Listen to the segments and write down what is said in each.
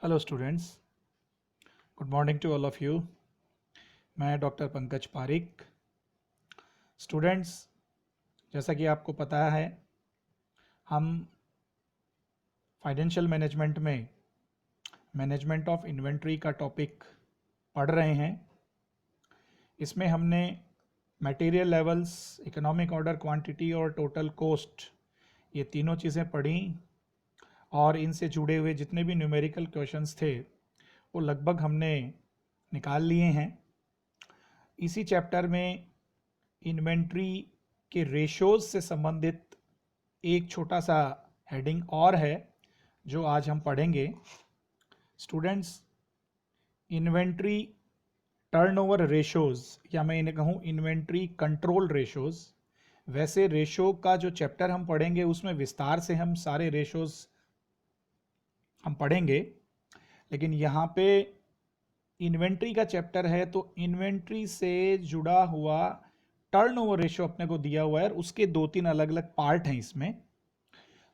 Hello students, good morning to all of you. मैं doctor Pankaj Pareek. Students, जैसा कि आपको पता है, हम फाइनेंशियल मैनेजमेंट में मैनेजमेंट ऑफ इन्वेंट्री का टॉपिक पढ़ रहे हैं। इसमें हमने material levels, economic order, quantity और टोटल कॉस्ट, ये तीनों चीज़ें पढ़ी और इनसे जुड़े हुए जितने भी न्यूमेरिकल क्वेश्चंस थे वो लगभग हमने निकाल लिए हैं। इसी चैप्टर में इन्वेंट्री के रेशोज से संबंधित एक छोटा सा हेडिंग और है जो आज हम पढ़ेंगे। स्टूडेंट्स, इन्वेंट्री टर्नओवर रेशोज, या मैं इन्हें कहूँ इन्वेंट्री कंट्रोल रेशोज, वैसे रेशो का जो चैप्टर हम पढ़ेंगे उसमें विस्तार से हम सारे रेशोज हम पढ़ेंगे, लेकिन यहाँ पे इन्वेंट्री का चैप्टर है तो इन्वेंट्री से जुड़ा हुआ टर्नओवर रेशो अपने को दिया हुआ है और उसके 2-3 अलग अलग पार्ट हैं इसमें।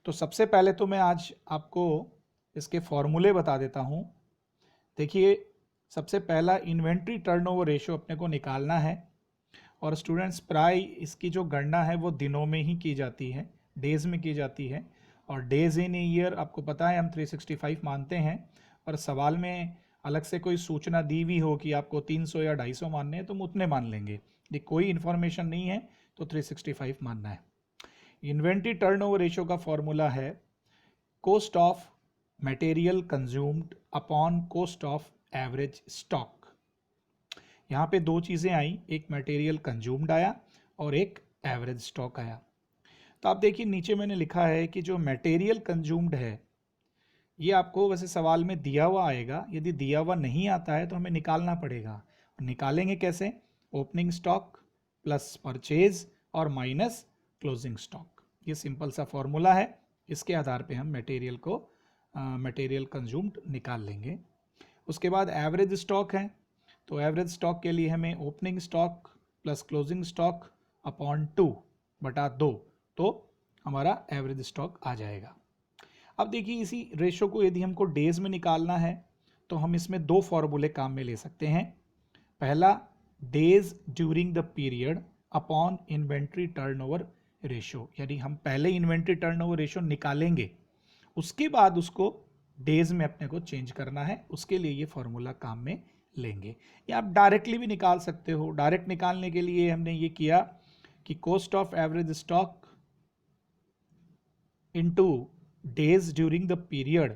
तो सबसे पहले तो मैं आज आपको इसके फॉर्मूले बता देता हूँ। देखिए, सबसे पहला इन्वेंट्री टर्नओवर रेशो अपने को निकालना है और स्टूडेंट्स प्राय इसकी जो गणना है वो दिनों में ही की जाती है, डेज में की जाती है। और डेज इन ईयर आपको पता है हम 365 मानते हैं, और सवाल में अलग से कोई सूचना दी हुई हो कि आपको 300 या 250 मानने हैं तो हम उतने मान लेंगे। ये कोई इन्फॉर्मेशन नहीं है तो 365 मानना है। इन्वेंट्री टर्नओवर रेशियो का फॉर्मूला है cost of material consumed upon cost of average stock. यहाँ पे दो चीज़ें आई, एक मटेरियल कंज्यूम्ड आया और एक एवरेज स्टॉक आया। तो आप देखिए नीचे मैंने लिखा है कि जो मटेरियल कंज्यूम्ड है ये आपको वैसे सवाल में दिया हुआ आएगा, यदि दिया हुआ नहीं आता है तो हमें निकालना पड़ेगा। निकालेंगे कैसे? ओपनिंग स्टॉक प्लस परचेज और माइनस क्लोजिंग स्टॉक। ये सिंपल सा फॉर्मूला है, इसके आधार पे हम मटेरियल कंज्यूम्ड निकाल लेंगे। उसके बाद एवरेज स्टॉक है, तो एवरेज स्टॉक के लिए हमें opening stock plus closing stock upon 2/2, तो हमारा एवरेज स्टॉक आ जाएगा। अब देखिए, इसी रेशो को यदि हमको डेज में निकालना है तो हम इसमें दो फॉर्मूले काम में ले सकते हैं। पहला, days during the period upon inventory turnover ratio, यानी हम पहले इन्वेंट्री टर्नओवर रेशो निकालेंगे, उसके बाद उसको डेज में अपने को चेंज करना है, उसके लिए ये फॉर्मूला काम में लेंगे। या आप डायरेक्टली भी निकाल सकते हो। डायरेक्ट निकालने के लिए हमने ये किया कि cost of average stock into days during the period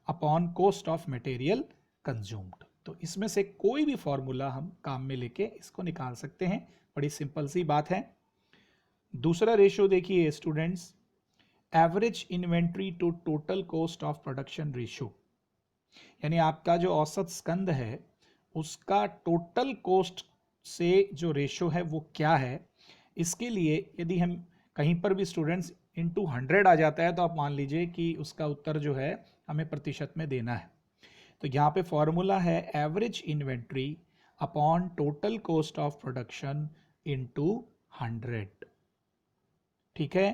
upon cost of material consumed. तो इसमें से कोई भी फॉर्मूला हम काम में लेके इसको निकाल सकते हैं। बड़ी सिंपल सी बात है। दूसरा रेशियो देखिए students, average inventory to total cost of production ratio, यानी आपका जो औसत स्कंद है उसका टोटल कॉस्ट से जो रेशियो है वो क्या है। इसके लिए यदि हम कहीं पर भी स्टूडेंट्स इनटू 100 आ जाता है तो आप मान लीजिए कि उसका उत्तर जो है हमें प्रतिशत में देना है। तो यहाँ पे फॉर्मूला है average inventory upon total cost of production into 100। ठीक है।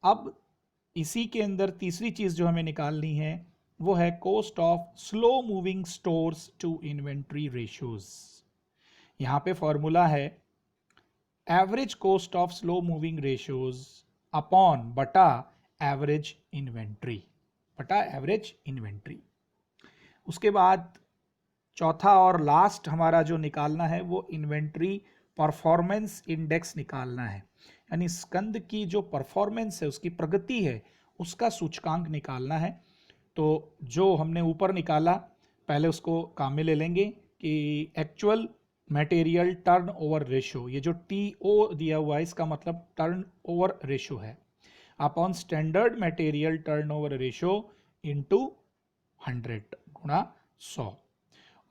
अब इसी के अंदर तीसरी चीज जो हमें निकालनी है वो है cost of slow moving stores to inventory ratios. यहां पे फॉर्मूला है average cost of slow moving ratios upon बटा एवरेज इन्वेंट्री। उसके बाद चौथा और लास्ट हमारा जो निकालना है वो इन्वेंट्री परफॉर्मेंस इंडेक्स निकालना है, यानी स्कंद की जो परफॉर्मेंस है, उसकी प्रगति है, उसका सूचकांक निकालना है। तो जो हमने ऊपर निकाला पहले उसको काम में ले लेंगे कि actual material turn over ratio, ये जो TO दिया हुआ है इसका मतलब टर्न ओवर रेशो है, upon standard material turn over ratio into 100 गुणा 100।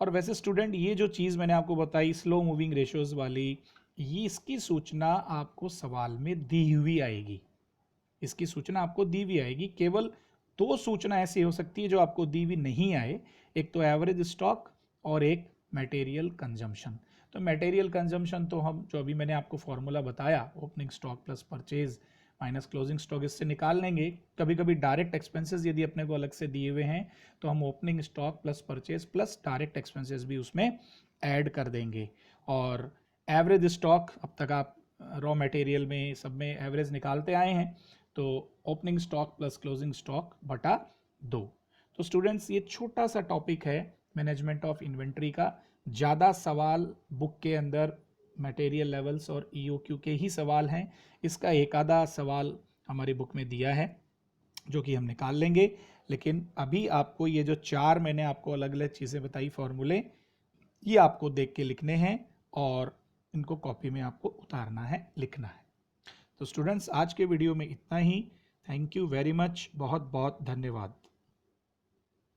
और वैसे स्टूडेंट ये जो चीज़ मैंने आपको बताई स्लो मूविंग रेशियोज वाली, ये इसकी सूचना आपको सवाल में दी हुई आएगी। इसकी सूचना आपको दी हुई आएगी। केवल दो सूचना ऐसी हो सकती है जो आपको दी हुई नहीं आए, एक तो एवरेज स्टॉक और एक मटेरियल कंजम्पशन। तो मटेरियल कंजम्पशन तो हम जो अभी मैंने आपको फॉर्मूला बताया, opening stock plus purchase minus closing stock इससे निकाल लेंगे। कभी कभी डायरेक्ट एक्सपेंसेस यदि अपने को अलग से दिए हुए हैं तो हम opening stock plus purchase plus direct expenses भी उसमें ऐड कर देंगे। और एवरेज स्टॉक, अब तक आप रॉ मटेरियल में सब में एवरेज निकालते आए हैं, तो opening stock plus closing stock बटा 2। तो स्टूडेंट्स ये छोटा सा टॉपिक है मैनेजमेंट ऑफ इन्वेंट्री का। ज़्यादा सवाल बुक के अंदर मटेरियल लेवल्स और EOQ के ही सवाल हैं। इसका एक आधा सवाल हमारी बुक में दिया है जो कि हम निकाल लेंगे, लेकिन अभी आपको ये जो 4 मैंने आपको अलग अलग चीज़ें बताई फॉर्मूले, ये आपको देख के लिखने हैं और इनको कॉपी में आपको उतारना है, लिखना है। तो स्टूडेंट्स आज के वीडियो में इतना ही। थैंक यू वेरी मच, बहुत बहुत धन्यवाद।